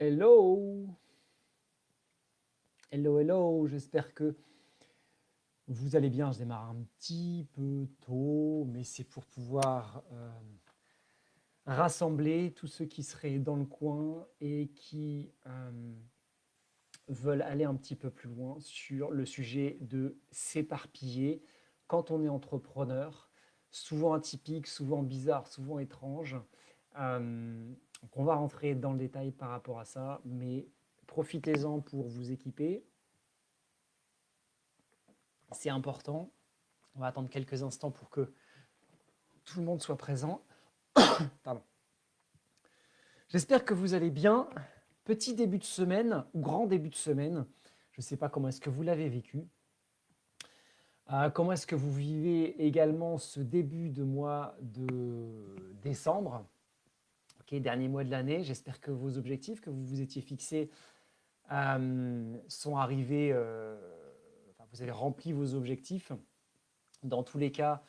Hello, hello, j'espère que vous allez bien. Je démarre un petit peu tôt, mais c'est pour pouvoir rassembler tous ceux qui seraient dans le coin et qui veulent aller un petit peu plus loin sur le sujet de s'éparpiller quand on est entrepreneur, souvent atypique, souvent bizarre, souvent étrange. Donc on va rentrer dans le détail par rapport à ça, mais profitez-en pour vous équiper. C'est important. On va attendre quelques instants pour que tout le monde soit présent. Pardon. J'espère que vous allez bien. Petit début de semaine ou grand début de semaine. Je ne sais pas comment est-ce que vous l'avez vécu. Comment est-ce que vous vivez également ce début de mois de décembre, dernier mois de l'année. J'espère que vos objectifs que vous vous étiez fixés sont arrivés, vous avez rempli vos objectifs. Dans tous les cas,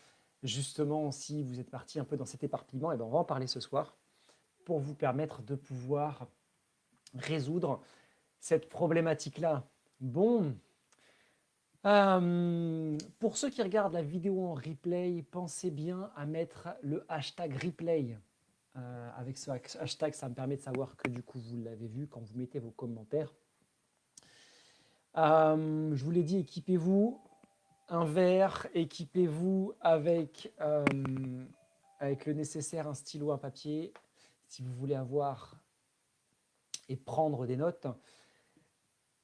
justement, si vous êtes parti un peu dans cet éparpillement, on va en parler ce soir pour vous permettre de pouvoir résoudre cette problématique-là. Bon, pour ceux qui regardent la vidéo en replay, pensez bien à mettre le hashtag replay. Avec ce hashtag, ça me permet de savoir que du coup, vous l'avez vu quand vous mettez vos commentaires. Je vous l'ai dit, équipez-vous un verre, équipez-vous avec le nécessaire, un stylo, un papier, si vous voulez avoir et prendre des notes.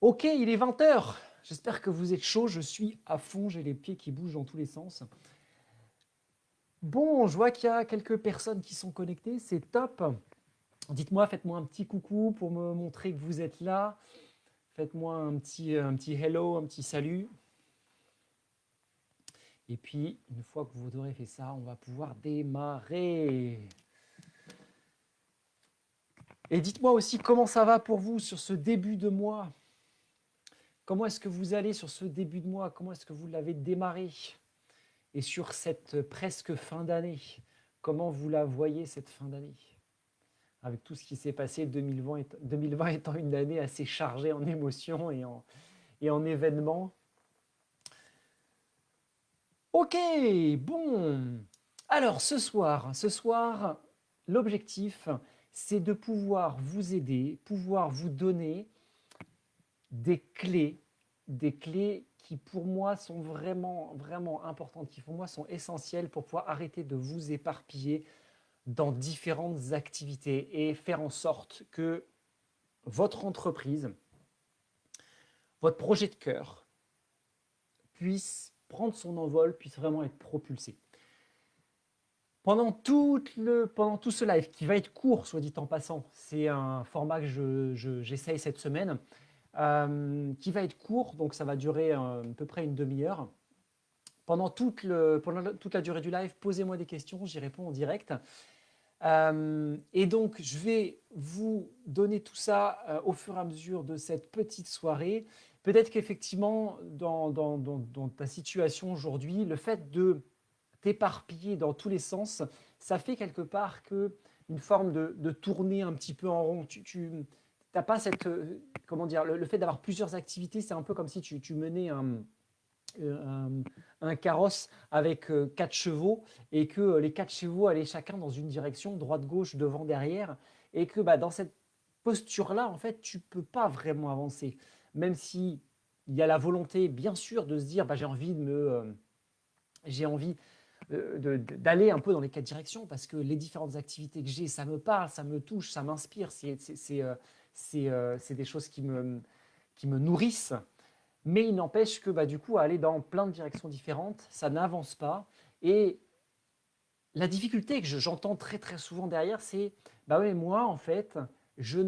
Ok, il est 20h. J'espère que vous êtes chaud. Je suis à fond. J'ai les pieds qui bougent dans tous les sens. Bon, je vois qu'il y a quelques personnes qui sont connectées. C'est top. Dites-moi, faites-moi un petit coucou pour me montrer que vous êtes là. Faites-moi un petit hello, un petit salut. Et puis, une fois que vous aurez fait ça, on va pouvoir démarrer. Et dites-moi aussi comment ça va pour vous sur ce début de mois. Comment est-ce que vous allez sur ce début de mois? Comment est-ce que vous l'avez démarré? Et sur cette presque fin d'année, comment vous la voyez cette fin d'année? Avec tout ce qui s'est passé, 2020 étant une année assez chargée en émotions et en événements. Ok, bon. Alors ce soir, l'objectif, c'est de pouvoir vous aider, pouvoir vous donner des clés qui pour moi sont vraiment, vraiment importantes, qui pour moi sont essentielles pour pouvoir arrêter de vous éparpiller dans différentes activités et faire en sorte que votre entreprise, votre projet de cœur puisse prendre son envol, puisse vraiment être propulsé. Pendant tout ce live, qui va être court, soit dit en passant, c'est un format que j'essaye cette semaine, qui va être court, donc ça va durer à peu près une demi-heure. Pendant toute la durée du live, posez-moi des questions, j'y réponds en direct. Et donc, je vais vous donner tout ça au fur et à mesure de cette petite soirée. Peut-être qu'effectivement, dans ta situation aujourd'hui, le fait de t'éparpiller dans tous les sens, ça fait quelque part une forme de tourner un petit peu en rond. Tu n'as pas cette... comment dire, le fait d'avoir plusieurs activités, c'est un peu comme si tu menais un carrosse avec 4 chevaux et que les 4 chevaux allaient chacun dans une direction, droite, gauche, devant, derrière, et que dans cette posture-là, en fait, tu ne peux pas vraiment avancer. Même si il y a la volonté, bien sûr, de se dire j'ai envie d'aller un peu dans les 4 directions parce que les différentes activités que j'ai, ça me parle, ça me touche, ça m'inspire, c'est des choses qui me nourrissent. Mais il n'empêche que du coup, aller dans plein de directions différentes, ça n'avance pas. Et la difficulté que j'entends très très souvent derrière, c'est ouais, moi en fait, je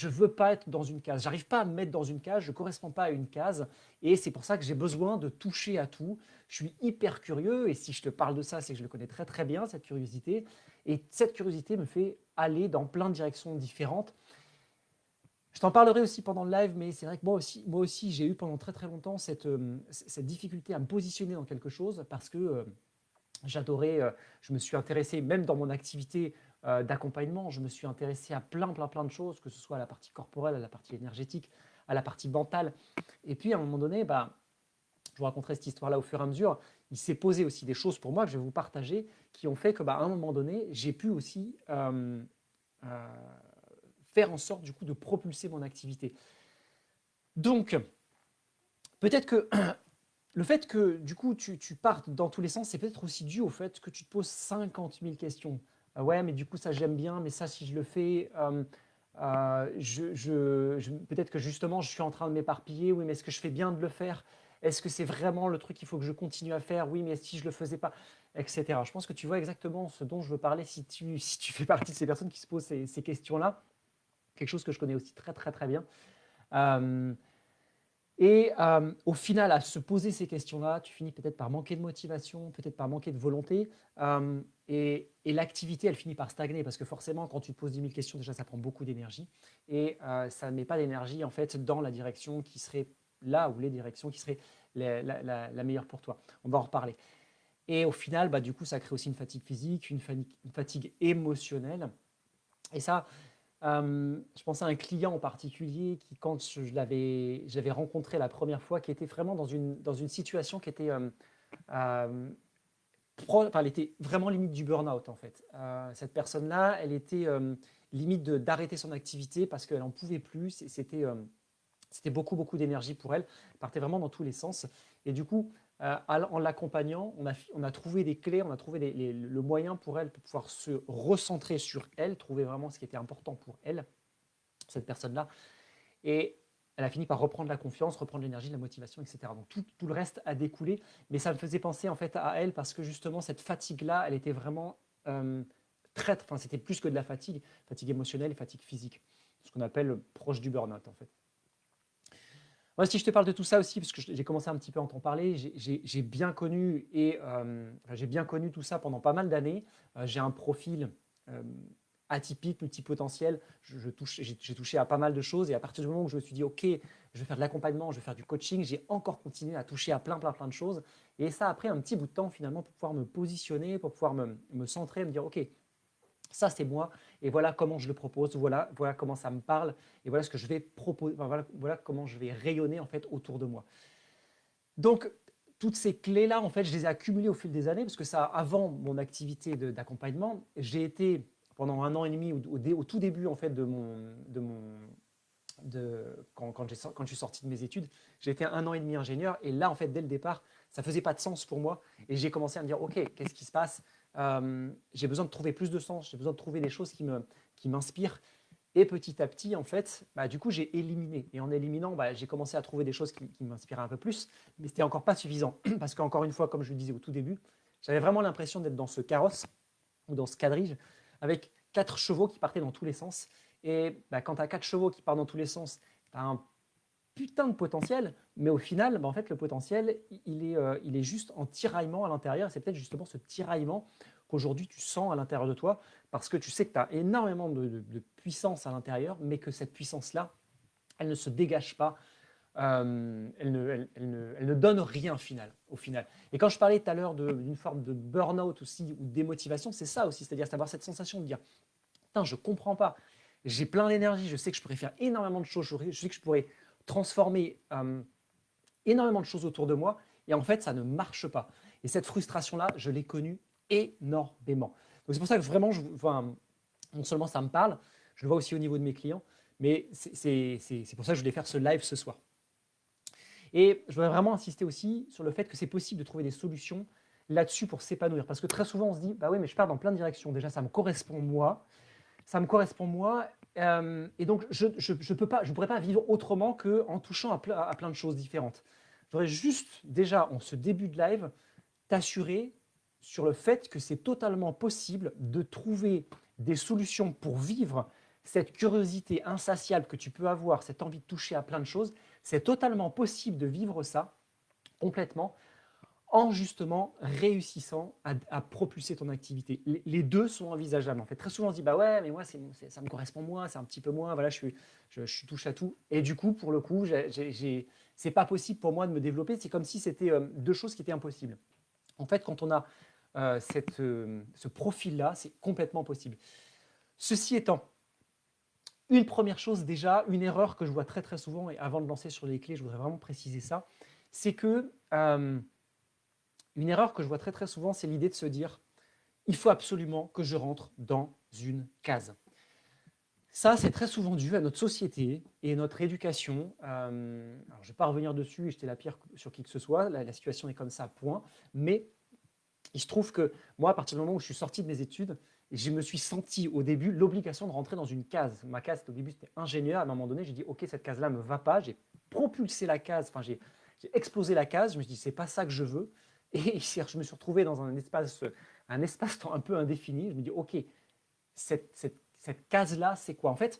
veux pas être dans une case. J'arrive pas à me mettre dans une case, je correspond pas à une case. Et c'est pour ça que j'ai besoin de toucher à tout. Je suis hyper curieux et si je te parle de ça, c'est que je le connais très très bien, cette curiosité. Et cette curiosité me fait aller dans plein de directions différentes. Je t'en parlerai aussi pendant le live, mais c'est vrai que moi aussi j'ai eu pendant très très longtemps cette difficulté à me positionner dans quelque chose parce que j'adorais, je me suis intéressé même dans mon activité d'accompagnement. Je me suis intéressé à plein de choses, que ce soit à la partie corporelle, à la partie énergétique, à la partie mentale. Et puis, à un moment donné, je vous raconterai cette histoire-là au fur et à mesure. Il s'est posé aussi des choses pour moi que je vais vous partager qui ont fait que, à un moment donné, j'ai pu aussi faire en sorte, du coup, de propulser mon activité. Donc, peut-être que le fait que, du coup, tu partes dans tous les sens, c'est peut-être aussi dû au fait que tu te poses 50 000 questions. Ouais, mais du coup, ça, j'aime bien, mais ça, si je le fais, peut-être que justement, je suis en train de m'éparpiller. Oui, mais est-ce que je fais bien de le faire? Est-ce que c'est vraiment le truc qu'il faut que je continue à faire? Oui, mais si je ne le faisais pas, etc. Je pense que tu vois exactement ce dont je veux parler si tu fais partie de ces personnes qui se posent ces questions-là. Quelque chose que je connais aussi très bien. Euh, au final, à se poser ces questions-là, tu finis peut-être par manquer de motivation, peut-être par manquer de volonté. Et l'activité, elle finit par stagner parce que forcément, quand tu te poses 10 000 questions, déjà, ça prend beaucoup d'énergie. Et ça ne met pas d'énergie, en fait, dans la direction qui serait là ou les directions qui seraient la meilleure pour toi. On va en reparler. Et au final, du coup, ça crée aussi une fatigue physique, une fatigue émotionnelle. Et ça, je pense à un client en particulier qui, quand j'avais rencontré la première fois, qui était vraiment dans une situation qui était, elle était vraiment limite du burn-out en fait. Cette personne-là, elle était limite d'arrêter son activité parce qu'elle n'en pouvait plus. C'était beaucoup d'énergie pour elle. Elle partait vraiment dans tous les sens. Et du coup, en l'accompagnant, on a trouvé des clés, on a trouvé le moyen pour elle de pouvoir se recentrer sur elle, trouver vraiment ce qui était important pour elle, cette personne-là. Et elle a fini par reprendre la confiance, reprendre l'énergie, la motivation, etc. Donc tout le reste a découlé. Mais ça me faisait penser en fait à elle parce que justement, cette fatigue-là, elle était vraiment c'était plus que de la fatigue émotionnelle et fatigue physique. Ce qu'on appelle proche du burn-out en fait. Moi, si je te parle de tout ça aussi, parce que j'ai commencé un petit peu à en parler, j'ai bien connu j'ai bien connu tout ça pendant pas mal d'années. J'ai un profil atypique, multipotentiel. J'ai touché à pas mal de choses et à partir du moment où je me suis dit, OK, je vais faire de l'accompagnement, je vais faire du coaching, j'ai encore continué à toucher à plein de choses. Et ça a pris un petit bout de temps finalement pour pouvoir me positionner, pour pouvoir me centrer, me dire, OK, ça c'est moi et voilà comment je le propose, voilà comment ça me parle et voilà ce que je vais proposer, voilà comment je vais rayonner en fait autour de moi. Donc toutes ces clés-là, en fait, je les ai accumulées au fil des années parce que ça, avant mon activité d'accompagnement, j'ai été pendant 1 an et demi au tout début en fait quand je suis sorti de mes études, j'ai été 1 an et demi ingénieur et là en fait dès le départ, ça faisait pas de sens pour moi et j'ai commencé à me dire ok, qu'est-ce qui se passe? J'ai besoin de trouver plus de sens, j'ai besoin de trouver des choses qui m'inspirent. Et petit à petit, en fait, du coup, j'ai éliminé. Et en éliminant, j'ai commencé à trouver des choses qui m'inspiraient un peu plus. Mais ce n'était encore pas suffisant. Parce qu'encore une fois, comme je le disais au tout début, j'avais vraiment l'impression d'être dans ce carrosse ou dans ce quadrige avec 4 chevaux qui partaient dans tous les sens. Et quand tu as 4 chevaux qui partent dans tous les sens, tu as un putain de potentiel, mais au final, en fait, le potentiel, il est juste en tiraillement à l'intérieur. C'est peut-être justement ce tiraillement qu'aujourd'hui tu sens à l'intérieur de toi, parce que tu sais que tu as énormément de puissance à l'intérieur, mais que cette puissance-là, elle ne se dégage pas, elle ne donne rien au final. Et quand je parlais tout à l'heure d'une forme de burn-out aussi, ou de démotivation, c'est ça aussi, c'est-à-dire avoir cette sensation de dire, putain, je comprends pas, j'ai plein d'énergie, je sais que je pourrais faire énormément de choses, je sais que je pourrais transformer énormément de choses autour de moi, et en fait, ça ne marche pas. Et cette frustration-là, je l'ai connue énormément. Donc c'est pour ça que vraiment, non seulement ça me parle, je le vois aussi au niveau de mes clients, mais c'est pour ça que je voulais faire ce live ce soir. Et je voudrais vraiment insister aussi sur le fait que c'est possible de trouver des solutions là-dessus pour s'épanouir. Parce que très souvent, on se dit, bah oui, mais je pars dans plein de directions. Déjà, ça me correspond moi. Ça me correspond moi. Et donc, je ne pourrais pas vivre autrement qu'en touchant à plein de choses différentes. Je voudrais juste, déjà, en ce début de live, t'assurer sur le fait que c'est totalement possible de trouver des solutions pour vivre cette curiosité insatiable que tu peux avoir, cette envie de toucher à plein de choses. C'est totalement possible de vivre ça complètement en justement réussissant à propulser ton activité. Les deux sont envisageables en fait. Très souvent on se dit bah ouais mais moi ça me correspond moins, c'est un petit peu moins, voilà je suis touche à tout. Et du coup pour le coup c'est pas possible pour moi de me développer. C'est comme si c'était deux choses qui étaient impossibles. En fait quand on a ce profil-là, c'est complètement possible. Ceci étant, une première chose déjà, une erreur que je vois très très souvent, et avant de lancer sur les clés, je voudrais vraiment préciser ça, c'est que une erreur que je vois très très souvent, c'est l'idée de se dire, il faut absolument que je rentre dans une case. Ça, c'est très souvent dû à notre société et notre éducation. Alors, je ne vais pas revenir dessus et jeter la pierre sur qui que ce soit, la situation est comme ça, point. Mais il se trouve que moi, à partir du moment où je suis sorti de mes études, je me suis senti au début l'obligation de rentrer dans une case. Ma case, au début, c'était ingénieur. À un moment donné, j'ai dit, OK, cette case-là ne me va pas. J'ai propulsé la case, enfin, j'ai explosé la case. Je me suis dit, c'est pas ça que je veux. Et je me suis retrouvé dans un espace-temps un peu indéfini. Je me dis, OK, cette case-là, c'est quoi? En fait,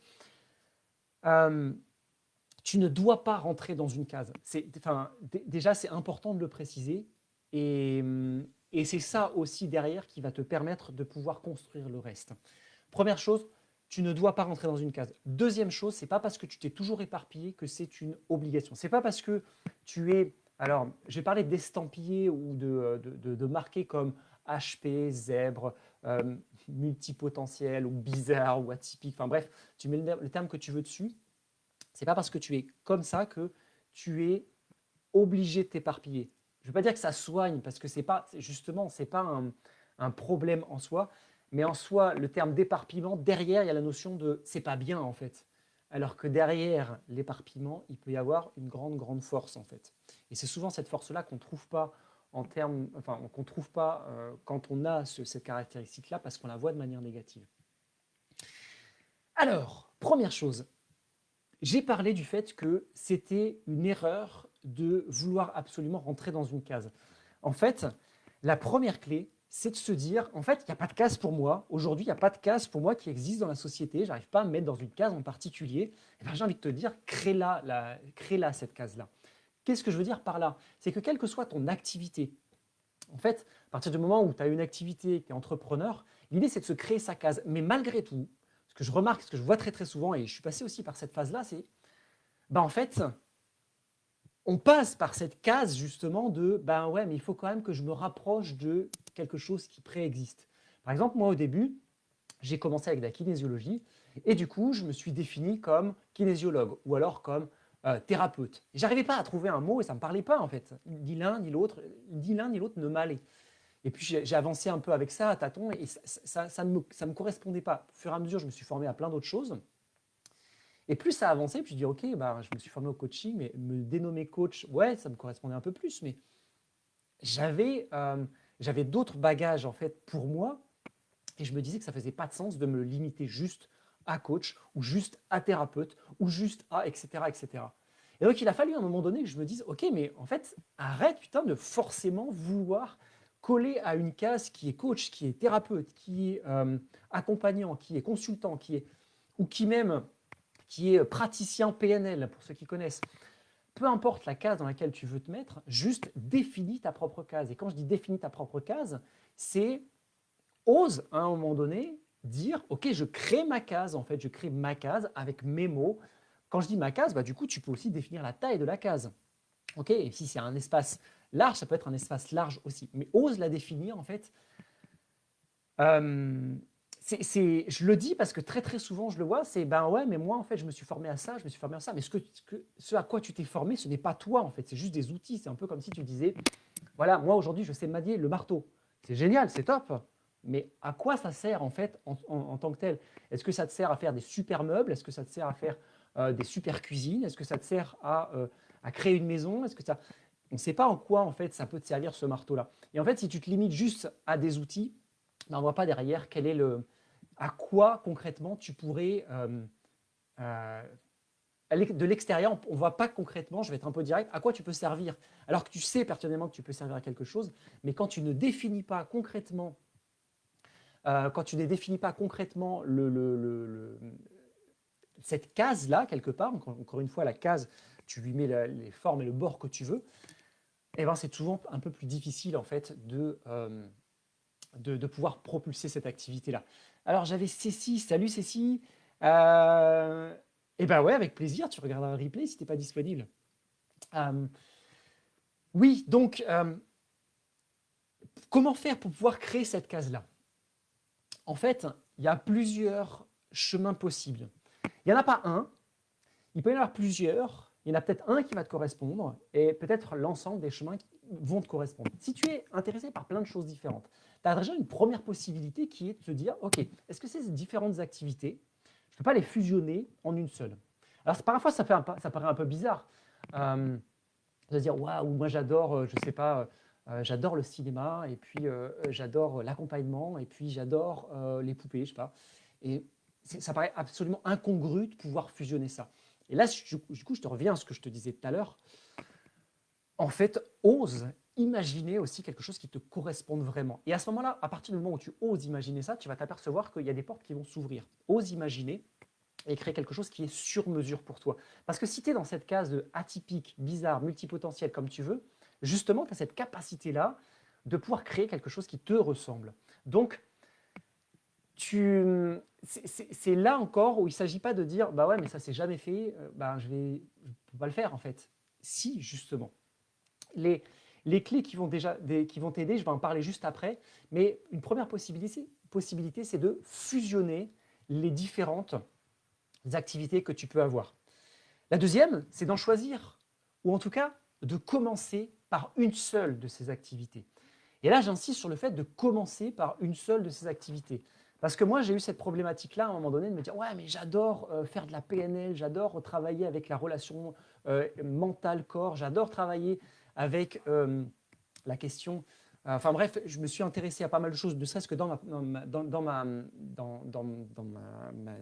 tu ne dois pas rentrer dans une case. Déjà, c'est important de le préciser. Et c'est ça aussi derrière qui va te permettre de pouvoir construire le reste. Première chose, tu ne dois pas rentrer dans une case. Deuxième chose, c'est pas parce que tu t'es toujours éparpillé que c'est une obligation. C'est pas parce que tu es... Alors, je vais parler d'estampillé ou de marqué comme HP, zèbre, multipotentiel ou bizarre ou atypique. Enfin bref, tu mets le terme que tu veux dessus. C'est pas parce que tu es comme ça que tu es obligé de t'éparpiller. Je ne veux pas dire que ça soigne, parce que c'est pas un problème en soi, mais en soi, le terme d'éparpillement, derrière, il y a la notion de c'est pas bien en fait. Alors que derrière l'éparpillement, il peut y avoir une grande, grande force en fait. Et c'est souvent cette force-là qu'on ne trouve pas qu'on trouve pas quand on a cette caractéristique-là, parce qu'on la voit de manière négative. Alors, première chose, j'ai parlé du fait que c'était une erreur de vouloir absolument rentrer dans une case. En fait, la première clé, c'est de se dire, en fait, il n'y a pas de case pour moi. Aujourd'hui, il n'y a pas de case pour moi qui existe dans la société. Je n'arrive pas à me mettre dans une case en particulier. Eh bien, j'ai envie de te dire, crée-la cette case-là. Qu'est-ce que je veux dire par là? C'est que quelle que soit ton activité, en fait, à partir du moment où tu as une activité, tu es entrepreneur, l'idée, c'est de se créer sa case. Mais malgré tout, ce que je remarque, ce que je vois très très souvent, et je suis passé aussi par cette phase-là, c'est, en fait, on passe par cette case justement de, ouais, mais il faut quand même que je me rapproche de quelque chose qui préexiste. Par exemple, moi au début, j'ai commencé avec de la kinésiologie, et du coup, je me suis défini comme kinésiologue, ou alors comme thérapeute. Et j'arrivais pas à trouver un mot, et ça me parlait pas en fait. Ni l'un ni l'autre ne m'allait. Et puis j'ai avancé un peu avec ça à tâtons, et ça ne me correspondait pas. Au fur et à mesure, je me suis formé à plein d'autres choses. Et plus ça a avancé, puis je dis, OK, je me suis formé au coaching, mais me dénommer coach, ouais, ça me correspondait un peu plus, mais j'avais d'autres bagages en fait pour moi, et je me disais que ça faisait pas de sens de me limiter juste à coach, ou juste à thérapeute, ou juste à, etc., etc. Et donc il a fallu à un moment donné que je me dise, OK, mais en fait, arrête putain de forcément vouloir coller à une case qui est coach, qui est thérapeute, qui est accompagnant, qui est consultant, ou qui est praticien PNL, pour ceux qui connaissent. Peu importe la case dans laquelle tu veux te mettre, juste définis ta propre case. Et quand je dis définis ta propre case, c'est ose à un moment donné dire, OK, je crée ma case, en fait, je crée ma case avec mes mots. Quand je dis ma case, du coup, tu peux aussi définir la taille de la case. OK, et si c'est un espace large, ça peut être un espace large aussi. Mais ose la définir, en fait. Je le dis parce que très très souvent je le vois, c'est ouais, mais moi en fait je me suis formé à ça, je me suis formé à ça, mais ce à quoi tu t'es formé, ce n'est pas toi en fait, c'est juste des outils. C'est un peu comme si tu disais, voilà, moi aujourd'hui je sais manier le marteau, c'est génial, c'est top, mais à quoi ça sert en fait en tant que tel? Est-ce que ça te sert à faire des super meubles? Est-ce que ça te sert à faire des super cuisines? Est-ce que ça te sert à créer une maison? Est-ce que ça... On ne sait pas en quoi en fait ça peut te servir ce marteau-là. Et en fait, si tu te limites juste à des outils, on ne voit pas derrière à quoi concrètement tu pourrais, de l'extérieur, on ne voit pas concrètement, je vais être un peu direct, à quoi tu peux servir. Alors que tu sais pertinemment que tu peux servir à quelque chose, mais quand tu ne définis pas concrètement, cette case-là, quelque part, encore une fois, la case, tu lui mets les formes et le bord que tu veux, et c'est souvent un peu plus difficile en fait de pouvoir propulser cette activité-là. Alors j'avais Cécile, salut Cécile. Et ouais, avec plaisir, tu regarderas un replay si tu n'es pas disponible. Oui, donc, comment faire pour pouvoir créer cette case-là? En fait, il y a plusieurs chemins possibles. Il n'y en a pas un, il peut y en avoir plusieurs. Il y en a peut-être un qui va te correspondre et peut-être l'ensemble des chemins qui vont te correspondre. Si tu es intéressé par plein de choses différentes, tu as déjà une première possibilité qui est de te dire, OK, est-ce que ces différentes activités, je ne peux pas les fusionner en une seule? Alors parfois, ça paraît un peu bizarre de se dire, waouh, moi j'adore, je ne sais pas, j'adore le cinéma et puis j'adore l'accompagnement et puis j'adore les poupées, je ne sais pas. Et ça paraît absolument incongru de pouvoir fusionner ça. Et là, du coup, je te reviens à ce que je te disais tout à l'heure. En fait, ose imaginer aussi quelque chose qui te corresponde vraiment. Et à ce moment-là, à partir du moment où tu oses imaginer ça, tu vas t'apercevoir qu'il y a des portes qui vont s'ouvrir. Ose imaginer et créer quelque chose qui est sur mesure pour toi. Parce que si tu es dans cette case de atypique, bizarre, multipotentiel, comme tu veux, justement, tu as cette capacité-là de pouvoir créer quelque chose qui te ressemble. Donc, c'est là encore où il ne s'agit pas de dire bah ouais, mais ça s'est jamais fait, je ne peux pas le faire en fait. Si, justement. Les clés qui vont t'aider, je vais en parler juste après, mais une première possibilité, c'est de fusionner les différentes activités que tu peux avoir. La deuxième, c'est d'en choisir, ou en tout cas de commencer par une seule de ces activités. Et là, j'insiste sur le fait de commencer par une seule de ces activités. Parce que moi, j'ai eu cette problématique-là à un moment donné de me dire « Ouais, mais j'adore faire de la PNL, j'adore travailler avec la relation mentale-corps, j'adore travailler avec la question… Enfin bref, je me suis intéressé à pas mal de choses, ne serait-ce que dans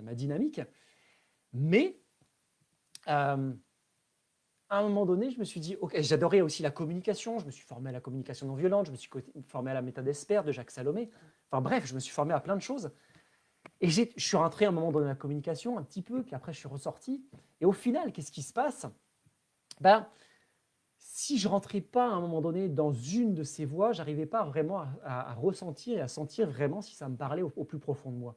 ma dynamique. Mais à un moment donné, je me suis dit, ok, j'adorais aussi la communication, je me suis formé à la communication non violente, je me suis formé à la méthode ESPER de Jacques Salomé. Enfin bref, je me suis formé à plein de choses. Et je suis rentré à un moment dans la communication un petit peu, puis après je suis ressorti. Et au final, qu'est-ce qui se passe? Si je ne rentrais pas à un moment donné dans une de ces voies, je n'arrivais pas vraiment à ressentir et à sentir vraiment si ça me parlait au plus profond de moi.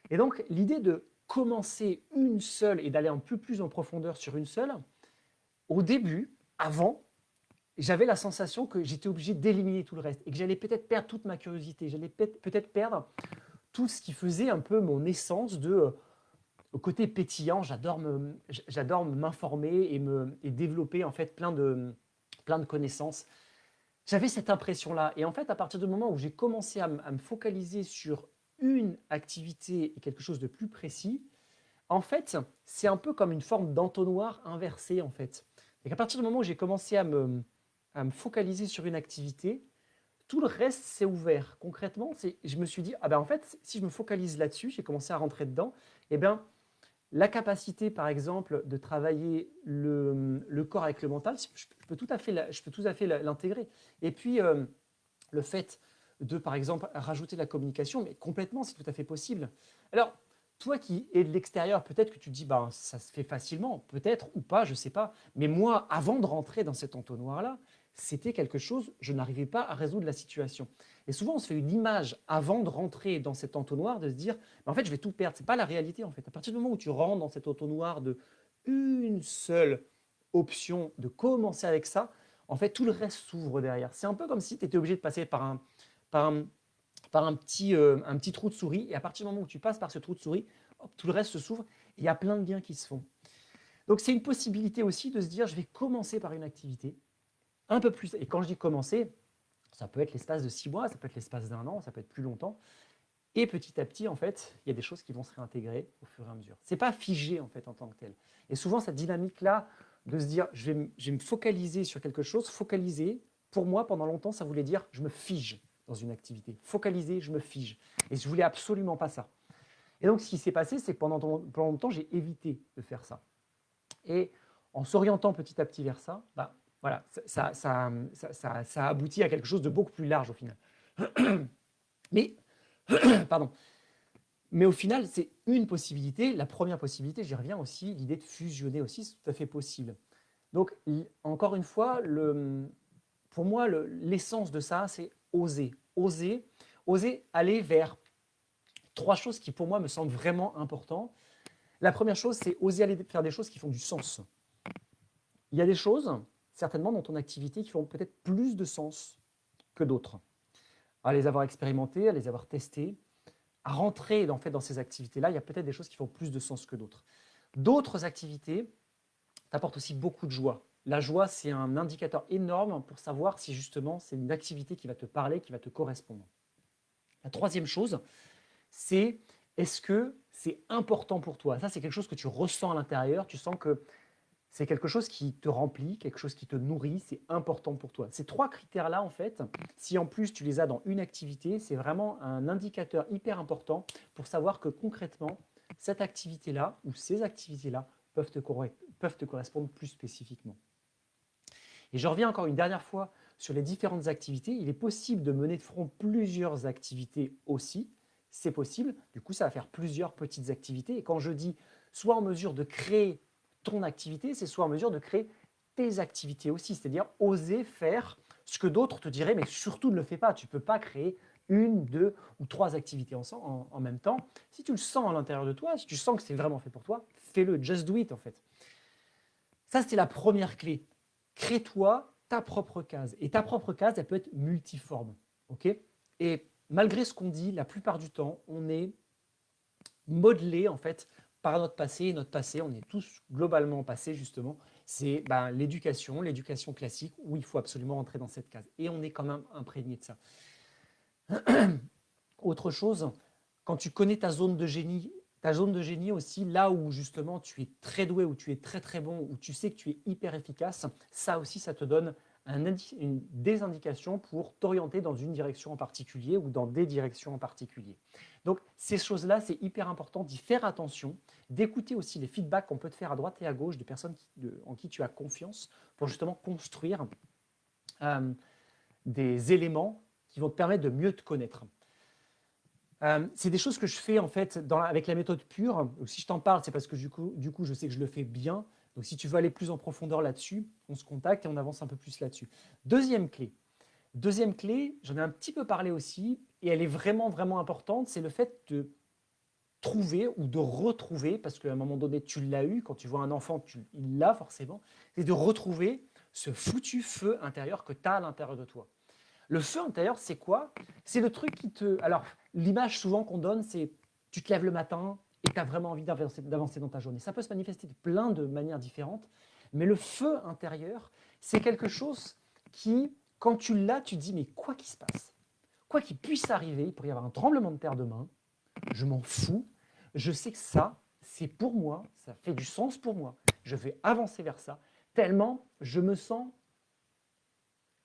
Et donc, l'idée de commencer une seule et d'aller un peu plus en profondeur sur une seule, au début, avant, j'avais la sensation que j'étais obligé d'éliminer tout le reste et que j'allais peut-être perdre toute ma curiosité, j'allais peut-être perdre tout ce qui faisait un peu mon essence de côté pétillant. J'adore m'informer et développer en fait plein de connaissances. J'avais cette impression-là. Et en fait, à partir du moment où j'ai commencé à me focaliser sur une activité et quelque chose de plus précis, en fait, c'est un peu comme une forme d'entonnoir inversé, en fait. Et qu'à partir du moment où j'ai commencé à me focaliser sur une activité, tout le reste s'est ouvert. Concrètement, je me suis dit, en fait, si je me focalise là-dessus, j'ai commencé à rentrer dedans, la capacité, par exemple, de travailler le corps avec le mental, je peux tout à fait l'intégrer. Et puis, le fait de, par exemple, rajouter la communication, mais complètement, c'est tout à fait possible. Alors, toi qui es de l'extérieur, peut-être que tu te dis, ça se fait facilement, peut-être ou pas, je ne sais pas. Mais moi, avant de rentrer dans cet entonnoir-là, c'était quelque chose, je n'arrivais pas à résoudre la situation. Et souvent, on se fait une image avant de rentrer dans cet entonnoir, de se dire, en fait, je vais tout perdre. Ce n'est pas la réalité, en fait. À partir du moment où tu rentres dans cet entonnoir de une seule option, de commencer avec ça, en fait, tout le reste s'ouvre derrière. C'est un peu comme si tu étais obligé de passer par un petit trou de souris, et à partir du moment où tu passes par ce trou de souris, hop, tout le reste se s'ouvre, et il y a plein de liens qui se font. Donc c'est une possibilité aussi de se dire, je vais commencer par une activité, un peu plus, et quand je dis commencer, ça peut être l'espace de 6 mois, ça peut être l'espace d'1 an, ça peut être plus longtemps, et petit à petit, en fait, il y a des choses qui vont se réintégrer au fur et à mesure. C'est pas figé, en fait, en tant que tel. Et souvent, cette dynamique-là, de se dire, je vais me focaliser sur quelque chose, focaliser, pour moi, pendant longtemps, ça voulait dire, je me fige dans une activité. Focaliser, je me fige. Et je voulais absolument pas ça. Et donc, ce qui s'est passé, c'est que pendant longtemps, j'ai évité de faire ça. Et en s'orientant petit à petit vers ça, voilà, ça aboutit à quelque chose de beaucoup plus large au final. Mais, pardon. Mais au final, c'est une possibilité. La première possibilité, j'y reviens aussi, l'idée de fusionner aussi, c'est tout à fait possible. Donc, encore une fois, pour moi, l'essence de ça, c'est oser. Oser aller vers 3 choses qui, pour moi, me semblent vraiment importantes. La première chose, c'est oser aller faire des choses qui font du sens. Il y a des choses, certainement, dans ton activité qui font peut-être plus de sens que d'autres. À les avoir expérimentées, à les avoir testées, à rentrer en fait, dans ces activités-là, il y a peut-être des choses qui font plus de sens que d'autres. D'autres activités t'apportent aussi beaucoup de joie. La joie, c'est un indicateur énorme pour savoir si justement c'est une activité qui va te parler, qui va te correspondre. La troisième chose, c'est est-ce que c'est important pour toi? Ça, c'est quelque chose que tu ressens à l'intérieur, tu sens que c'est quelque chose qui te remplit, quelque chose qui te nourrit, c'est important pour toi. Ces trois critères-là, en fait, si en plus tu les as dans une activité, c'est vraiment un indicateur hyper important pour savoir que concrètement, cette activité-là ou ces activités-là peuvent te correspondre plus spécifiquement. Et je reviens encore une dernière fois sur les différentes activités. Il est possible de mener de front plusieurs activités aussi. C'est possible. Du coup, ça va faire plusieurs petites activités. Et quand je dis soit en mesure de créer ton activité, c'est soit en mesure de créer tes activités aussi. C'est-à-dire oser faire ce que d'autres te diraient, mais surtout ne le fais pas. Tu ne peux pas créer une, deux ou trois activités en même temps. Si tu le sens à l'intérieur de toi, si tu sens que c'est vraiment fait pour toi, fais-le. Just do it en fait. Ça, c'était la première clé. Crée-toi ta propre case. Et ta propre case, elle peut être multiforme. Okay, et malgré ce qu'on dit, la plupart du temps, on est modelé en fait par notre passé. Et notre passé, on est tous globalement passés justement. C'est l'éducation classique où il faut absolument rentrer dans cette case. Et on est quand même imprégné de ça. Autre chose, quand tu connais ta zone de génie aussi, là où justement tu es très doué, où tu es très très bon, où tu sais que tu es hyper efficace, ça aussi, ça te donne des indications pour t'orienter dans une direction en particulier ou dans des directions en particulier. Donc ces choses-là, c'est hyper important d'y faire attention, d'écouter aussi les feedbacks qu'on peut te faire à droite et à gauche de personnes en qui tu as confiance pour justement construire des éléments qui vont te permettre de mieux te connaître. C'est des choses que je fais en fait avec la méthode pure. Donc, si je t'en parle, c'est parce que du coup, je sais que je le fais bien. Donc, si tu veux aller plus en profondeur là-dessus, on se contacte et on avance un peu plus là-dessus. Deuxième clé, j'en ai un petit peu parlé aussi, et elle est vraiment, vraiment importante, c'est le fait de trouver ou de retrouver, parce qu'à un moment donné, tu l'as eu, quand tu vois un enfant, il l'a forcément, c'est de retrouver ce foutu feu intérieur que tu as à l'intérieur de toi. Le feu intérieur, c'est quoi? C'est le truc qui te... Alors, l'image souvent qu'on donne, c'est tu te lèves le matin et tu as vraiment envie d'avancer dans ta journée. Ça peut se manifester de plein de manières différentes, mais le feu intérieur, c'est quelque chose qui, quand tu l'as, tu te dis, mais quoi qu'il se passe, quoi qu'il puisse arriver, il pourrait y avoir un tremblement de terre demain, je m'en fous, je sais que ça, c'est pour moi, ça fait du sens pour moi, je vais avancer vers ça, tellement je me sens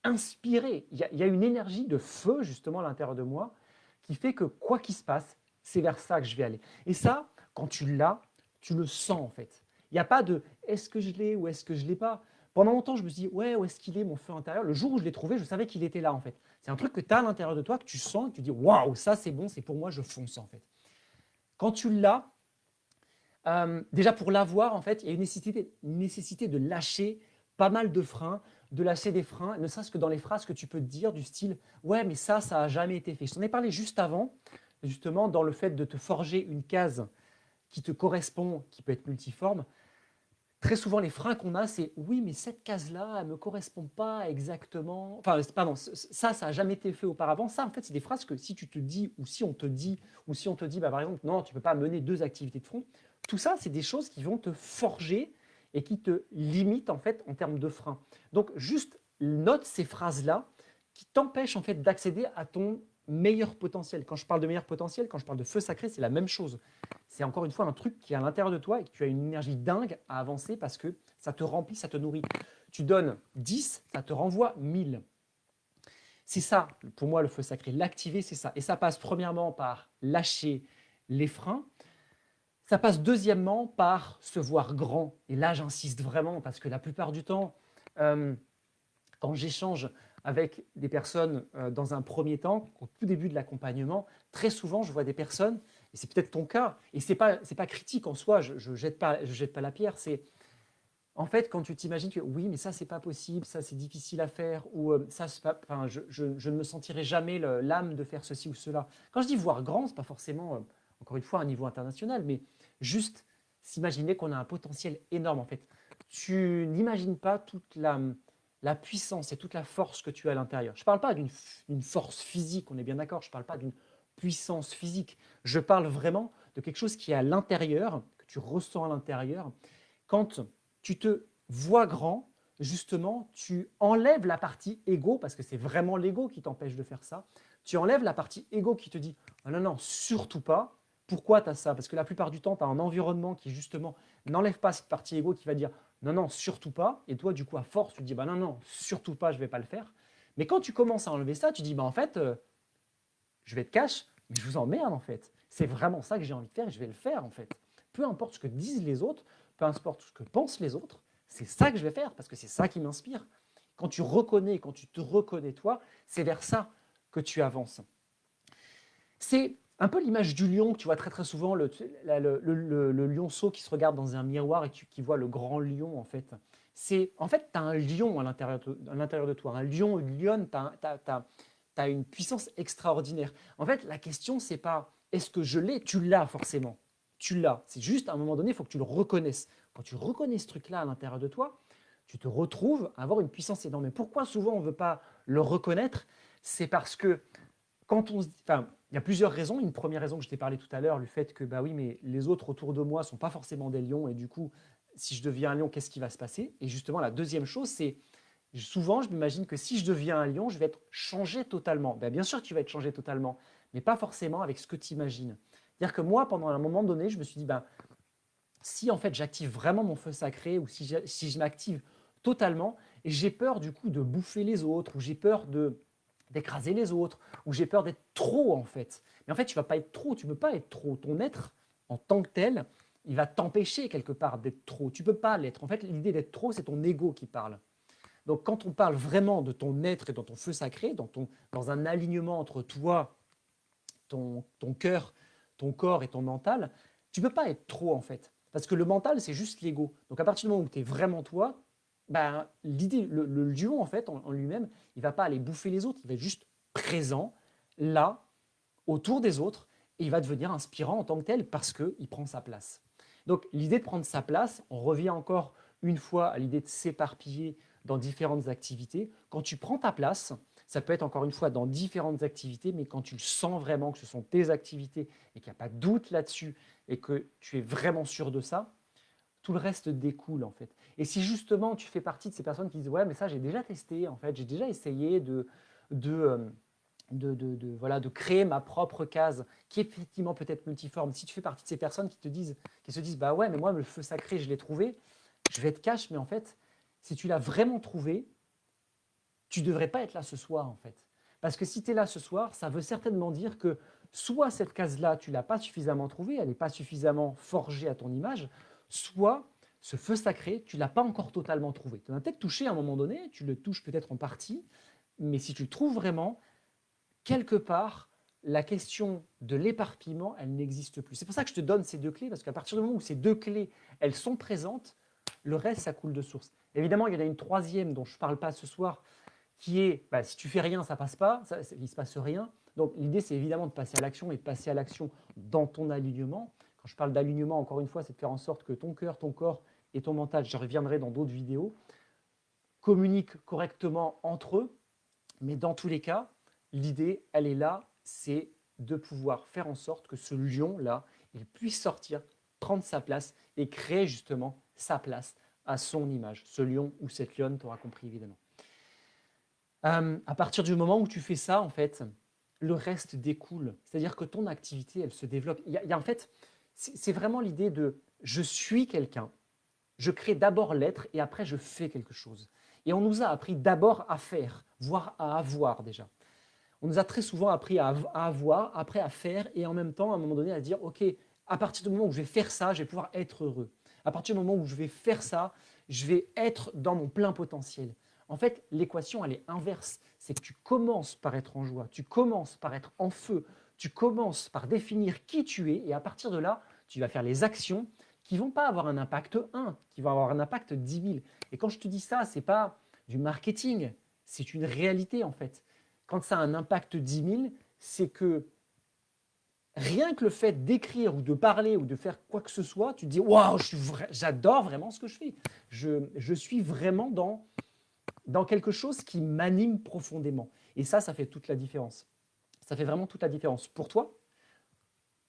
inspiré. Il y a une énergie de feu, justement, à l'intérieur de moi, qui fait que quoi qu'il se passe, c'est vers ça que je vais aller. Et ça, quand tu l'as, tu le sens, en fait. Il n'y a pas de est-ce que je l'ai ou est-ce que je ne l'ai pas. Pendant longtemps, je me suis dit, ouais, où est-ce qu'il est, mon feu intérieur? Le jour où je l'ai trouvé, je savais qu'il était là, en fait. C'est un truc que tu as à l'intérieur de toi, que tu sens, que tu dis, waouh, ça, c'est bon, c'est pour moi, je fonce, en fait. Quand tu l'as, déjà pour l'avoir, en fait, il y a une nécessité de lâcher pas mal de freins, de lâcher des freins, ne serait-ce que dans les phrases que tu peux te dire du style « Ouais, mais ça n'a jamais été fait ». Je t'en ai parlé juste avant, justement, dans le fait de te forger une case qui te correspond, qui peut être multiforme. Très souvent, les freins qu'on a, c'est « Oui, mais cette case-là, elle ne me correspond pas exactement… » Enfin, pardon, ça n'a jamais été fait auparavant. Ça, en fait, c'est des phrases que si tu te dis, ou si on te dit, par exemple, non, tu ne peux pas mener 2 activités de front, tout ça, c'est des choses qui vont te forger et qui te limitent en fait en termes de frein. Donc juste note ces phrases-là qui t'empêchent en fait d'accéder à ton meilleur potentiel. Quand je parle de meilleur potentiel, quand je parle de feu sacré, c'est la même chose. C'est encore une fois un truc qui est à l'intérieur de toi et que tu as une énergie dingue à avancer parce que ça te remplit, ça te nourrit. Tu donnes 10, ça te renvoie 1000. C'est ça, pour moi, le feu sacré. L'activer, c'est ça. Et ça passe premièrement par lâcher les freins. Ça passe deuxièmement par se voir grand. Et là, j'insiste vraiment parce que la plupart du temps, quand j'échange avec des personnes dans un premier temps, au tout début de l'accompagnement, très souvent, je vois des personnes, et c'est peut-être ton cas, et ce n'est pas critique en soi, je ne jette pas la pierre, c'est en fait quand tu t'imagines que oui, mais ça, c'est pas possible, ça, c'est difficile à faire, ou ça, pas, je ne me sentirai jamais l'âme de faire ceci ou cela. Quand je dis voir grand, ce n'est pas forcément, encore une fois, à un niveau international, mais juste s'imaginer qu'on a un potentiel énorme en fait. Tu n'imagines pas toute la puissance et toute la force que tu as à l'intérieur. Je ne parle pas d'une force physique, on est bien d'accord, je ne parle pas d'une puissance physique. Je parle vraiment de quelque chose qui est à l'intérieur, que tu ressens à l'intérieur. Quand tu te vois grand, justement, tu enlèves la partie ego, parce que c'est vraiment l'ego qui t'empêche de faire ça. Tu enlèves la partie ego qui te dit oh non, non, surtout pas. Pourquoi tu as ça? Parce que la plupart du temps, tu as un environnement qui, justement, n'enlève pas cette partie ego qui va dire non, non, surtout pas. Et toi, du coup, à force, tu te dis bah non, non, surtout pas, je ne vais pas le faire. Mais quand tu commences à enlever ça, tu dis bah en fait, je vais être cash, mais je vous emmerde en fait. C'est vraiment ça que j'ai envie de faire et je vais le faire en fait. Peu importe ce que disent les autres, peu importe ce que pensent les autres, c'est ça que je vais faire parce que c'est ça qui m'inspire. Quand tu reconnais, quand tu te reconnais toi, c'est vers ça que tu avances. C'est un peu l'image du lion que tu vois très très souvent, le lionceau qui se regarde dans un miroir et qui voit le grand lion en fait. En fait, tu as un lion à l'intérieur de toi. Un lion, une lionne, tu as une puissance extraordinaire. En fait, la question, c'est pas est-ce que je l'ai? Tu l'as forcément. Tu l'as. C'est juste à un moment donné, il faut que tu le reconnaisses. Quand tu reconnais ce truc-là à l'intérieur de toi, tu te retrouves à avoir une puissance énorme. Mais pourquoi souvent on ne veut pas le reconnaître? C'est parce que quand on se dit, enfin, il y a plusieurs raisons. Une première raison que je t'ai parlé tout à l'heure, le fait que bah oui, mais les autres autour de moi ne sont pas forcément des lions et du coup, si je deviens un lion, qu'est-ce qui va se passer? Et justement, la deuxième chose, c'est souvent, je m'imagine que si je deviens un lion, je vais être changé totalement. Ben, bien sûr que tu vas être changé totalement, mais pas forcément avec ce que tu imagines. C'est-à-dire que moi, pendant un moment donné, je me suis dit, ben, si en fait j'active vraiment mon feu sacré ou si je m'active totalement, et j'ai peur du coup de bouffer les autres, ou j'ai peur d'écraser les autres, ou j'ai peur d'être trop en fait. Mais en fait, tu vas pas être trop, tu ne peux pas être trop. Ton être en tant que tel, il va t'empêcher quelque part d'être trop. Tu ne peux pas l'être. En fait, l'idée d'être trop, c'est ton ego qui parle. Donc quand on parle vraiment de ton être et dans ton feu sacré, dans un alignement entre toi, ton cœur, ton corps et ton mental, tu ne peux pas être trop en fait. Parce que le mental, c'est juste l'ego. Donc à partir du moment où tu es vraiment toi, ben, l'idée, le lion en fait, en lui-même, il ne va pas aller bouffer les autres, il va être juste présent, là, autour des autres, et il va devenir inspirant en tant que tel parce qu'il prend sa place. Donc l'idée de prendre sa place, on revient encore une fois à l'idée de s'éparpiller dans différentes activités. Quand tu prends ta place, ça peut être encore une fois dans différentes activités, mais quand tu le sens vraiment que ce sont tes activités et qu'il n'y a pas de doute là-dessus et que tu es vraiment sûr de ça, tout le reste découle en fait. Et si justement tu fais partie de ces personnes qui disent ouais mais ça j'ai déjà testé en fait, j'ai déjà essayé de, voilà, de créer ma propre case qui est effectivement peut-être multiforme. Si tu fais partie de ces personnes qui se disent bah ouais mais moi le feu sacré je l'ai trouvé, je vais être cash mais en fait si tu l'as vraiment trouvé, tu ne devrais pas être là ce soir en fait. Parce que si tu es là ce soir, ça veut certainement dire que soit cette case-là, tu ne l'as pas suffisamment trouvée, elle n'est pas suffisamment forgée à ton image, soit ce feu sacré, tu ne l'as pas encore totalement trouvé. Tu en as peut-être touché à un moment donné, tu le touches peut-être en partie, mais si tu le trouves vraiment, quelque part, la question de l'éparpillement, elle n'existe plus. C'est pour ça que je te donne ces deux clés, parce qu'à partir du moment où ces deux clés, elles sont présentes, le reste, ça coule de source. Évidemment, il y en a une troisième dont je ne parle pas ce soir, qui est, bah, si tu fais rien, ça passe pas, il ne se passe rien. Donc l'idée, c'est évidemment de passer à l'action et de passer à l'action dans ton alignement. Quand je parle d'alignement, encore une fois, c'est de faire en sorte que ton cœur, ton corps et ton mental, je reviendrai dans d'autres vidéos, communiquent correctement entre eux. Mais dans tous les cas, l'idée, elle est là, c'est de pouvoir faire en sorte que ce lion-là, il puisse sortir, prendre sa place et créer justement sa place à son image. Ce lion ou cette lionne, tu auras compris évidemment. À partir du moment où tu fais ça, en fait, le reste découle. C'est-à-dire que ton activité, elle se développe. En fait, c'est vraiment l'idée de je suis quelqu'un, je crée d'abord l'être et après je fais quelque chose. Et on nous a appris d'abord à faire, voire à avoir déjà. On nous a très souvent appris à avoir, après à faire et en même temps, à un moment donné, à dire ok, à partir du moment où je vais faire ça, je vais pouvoir être heureux. À partir du moment où je vais faire ça, je vais être dans mon plein potentiel. En fait, l'équation, elle est inverse. C'est que tu commences par être en joie, tu commences par être en feu, tu commences par définir qui tu es et à partir de là, tu vas faire les actions qui ne vont pas avoir un impact 1, qui vont avoir un impact 10 000. Et quand je te dis ça, ce n'est pas du marketing, c'est une réalité en fait. Quand ça a un impact 10 000, c'est que rien que le fait d'écrire ou de parler ou de faire quoi que ce soit, tu te dis waouh, j'adore vraiment ce que je fais. Je suis vraiment dans quelque chose qui m'anime profondément. Et ça fait toute la différence. Ça fait vraiment toute la différence pour toi.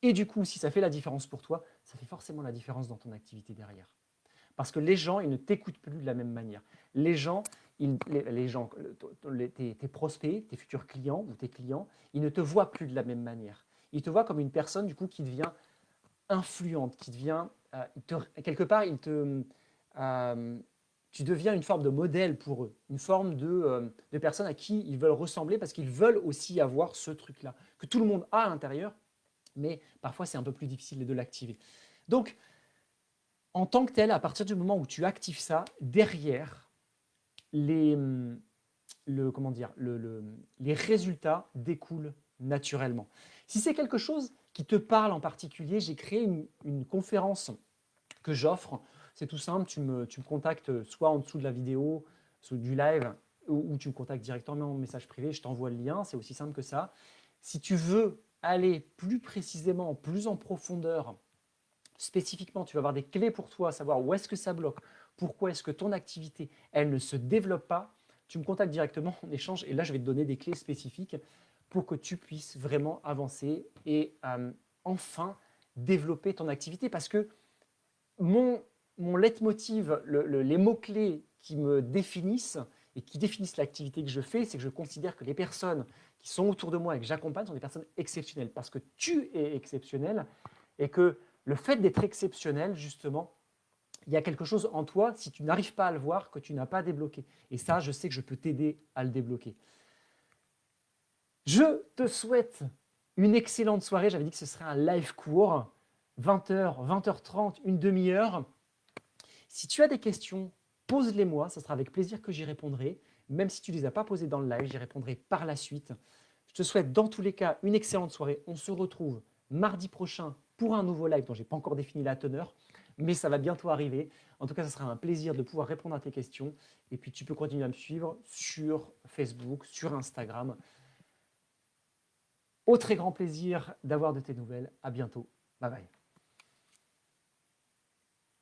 Et du coup, si ça fait la différence pour toi, ça fait forcément la différence dans ton activité derrière. Parce que les gens, ils ne t'écoutent plus de la même manière. Les gens, tes prospects, tes futurs clients ou tes clients, ils ne te voient plus de la même manière. Ils te voient comme une personne du coup qui devient influente, qui devient quelque part, tu deviens une forme de modèle pour eux, une forme de personne à qui ils veulent ressembler parce qu'ils veulent aussi avoir ce truc-là que tout le monde a à l'intérieur, mais parfois c'est un peu plus difficile de l'activer. Donc, en tant que tel, à partir du moment où tu actives ça, derrière, les résultats découlent naturellement. Si c'est quelque chose qui te parle en particulier, j'ai créé une conférence que j'offre. C'est tout simple, tu me contactes soit en dessous de la vidéo, du live, ou tu me contactes directement en message privé, je t'envoie le lien, c'est aussi simple que ça. Si tu veux aller plus précisément, plus en profondeur, spécifiquement, tu vas avoir des clés pour toi, savoir où est-ce que ça bloque, pourquoi est-ce que ton activité, elle ne se développe pas, tu me contactes directement en échange et là, je vais te donner des clés spécifiques pour que tu puisses vraiment avancer et enfin développer ton activité. Parce que mon leitmotiv, les mots-clés qui me définissent et qui définissent l'activité que je fais, c'est que je considère que les personnes qui sont autour de moi et que j'accompagne sont des personnes exceptionnelles parce que tu es exceptionnel et que le fait d'être exceptionnel, justement, il y a quelque chose en toi, si tu n'arrives pas à le voir, que tu n'as pas débloqué. Et ça, je sais que je peux t'aider à le débloquer. Je te souhaite une excellente soirée. J'avais dit que ce serait un live court, 20h, 20h30, une demi-heure. Si tu as des questions, pose-les-moi, ça sera avec plaisir que j'y répondrai. Même si tu ne les as pas posées dans le live, j'y répondrai par la suite. Je te souhaite dans tous les cas une excellente soirée. On se retrouve mardi prochain pour un nouveau live dont je n'ai pas encore défini la teneur, mais ça va bientôt arriver. En tout cas, ça sera un plaisir de pouvoir répondre à tes questions. Et puis, tu peux continuer à me suivre sur Facebook, sur Instagram. Au très grand plaisir d'avoir de tes nouvelles. À bientôt. Bye bye.